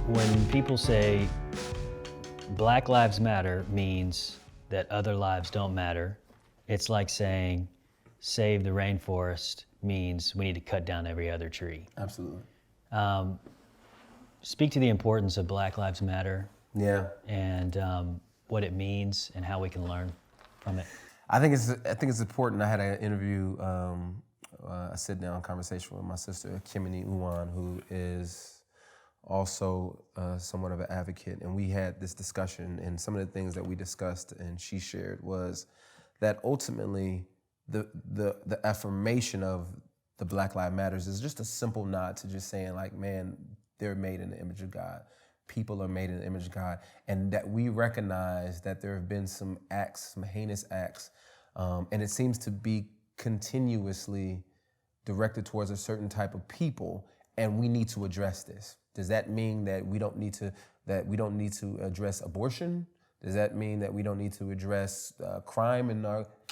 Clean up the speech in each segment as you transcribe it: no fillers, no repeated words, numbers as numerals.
When people say Black Lives Matter means that other lives don't matter, it's like saying save the rainforest means we need to cut down every other tree. Absolutely. Speak to the importance of Black Lives Matter Yeah. and what it means and how we can learn from it. I think it's important. I had an interview, a sit-down conversation with my sister, Kimini Uwan, who is also somewhat of an advocate, and we had this discussion, and some of the things that we discussed and she shared was that ultimately the affirmation of the Black Lives Matters is just a simple nod to just saying like, man, they're made in the image of God. People are made in the image of God, and that we recognize that there have been some acts, some heinous acts, and it seems to be continuously directed towards a certain type of people, and we need to address this. Does that mean that we don't need to address abortion? Does that mean that we don't need to address crime and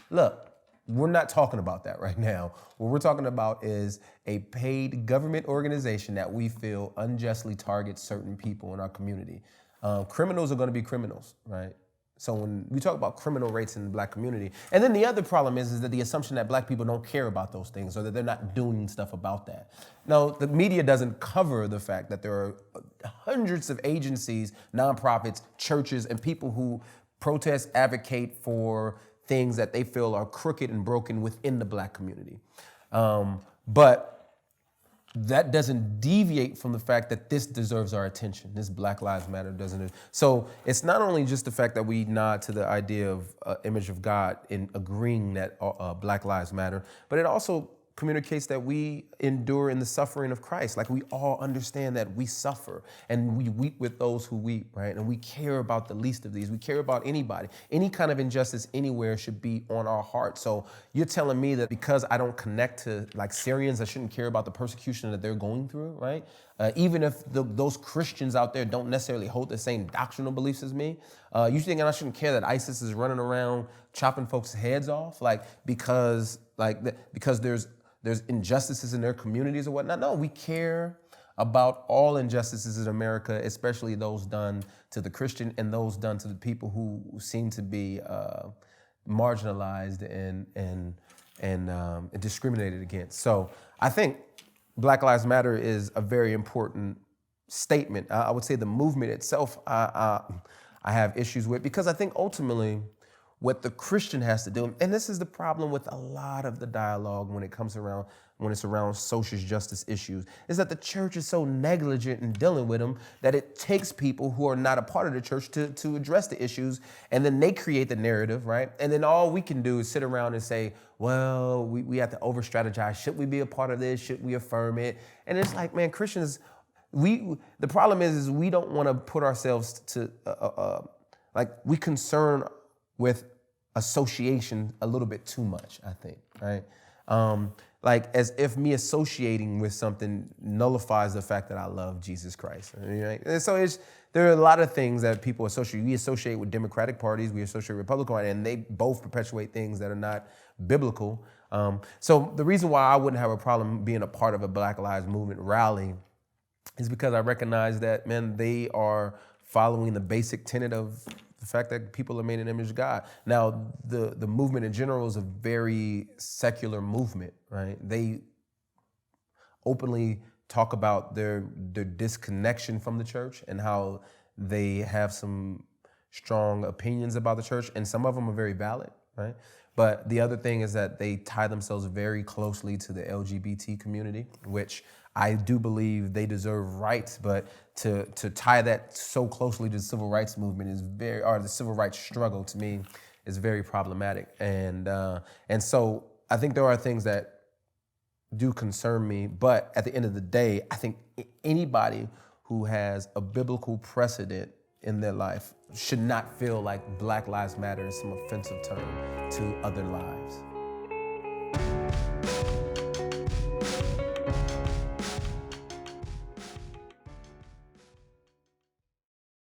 look? We're not talking about that right now. What we're talking about is a paid government organization that we feel unjustly targets certain people in our community. Criminals are going to be criminals, right? So when we talk about criminal rates in the Black community, and then the other problem is that the assumption that Black people don't care about those things or that they're not doing stuff about that. No, the media doesn't cover the fact that there are hundreds of agencies, nonprofits, churches, and people who protest, advocate for things that they feel are crooked and broken within the Black community. But that doesn't deviate from the fact that this deserves our attention. This Black Lives Matter doesn't it? So it's not only just the fact that we nod to the idea of image of God in agreeing that Black Lives Matter, but it also communicates that we endure in the suffering of Christ. Like we all understand that we suffer and we weep with those who weep, right? And we care about the least of these. We care about anybody. Any kind of injustice anywhere should be on our heart. So you're telling me that because I don't connect to like Syrians, I shouldn't care about the persecution that they're going through, right? Even if those Christians out there don't necessarily hold the same doctrinal beliefs as me, you think I shouldn't care that ISIS is running around chopping folks' heads off, because there's injustices in their communities or whatnot? No, we care about all injustices in America, especially those done to the Christian and those done to the people who seem to be marginalized and discriminated against. So I think Black Lives Matter is a very important statement. I would say the movement itself, I have issues with, because I think ultimately what the Christian has to do, and this is the problem with a lot of the dialogue when it's around social justice issues, is that the church is so negligent in dealing with them that it takes people who are not a part of the church to address the issues, and then they create the narrative, right? And then all we can do is sit around and say, well, we have to over-strategize. Should we be a part of this? Should we affirm it? And it's like, man, Christians, the problem is we don't want to put ourselves to, we concern with association a little bit too much, I think, right? As if me associating with something nullifies the fact that I love Jesus Christ, right? And so there are a lot of things that people associate. We associate with Democratic parties, we associate with Republican parties, and they both perpetuate things that are not biblical. So the reason why I wouldn't have a problem being a part of a Black Lives Movement rally is because I recognize that, man, they are following the basic tenet of the fact that people are made in the image of God. Now, the movement in general is a very secular movement, right? They openly talk about their disconnection from the church and how they have some strong opinions about the church, and some of them are very valid, right? But the other thing is that they tie themselves very closely to the LGBT community, which I do believe they deserve rights, but to tie that so closely to the civil rights movement or the civil rights struggle, to me, is very problematic. And so I think there are things that do concern me, but at the end of the day, I think anybody who has a biblical precedent in their life should not feel like Black Lives Matter is some offensive term to other lives.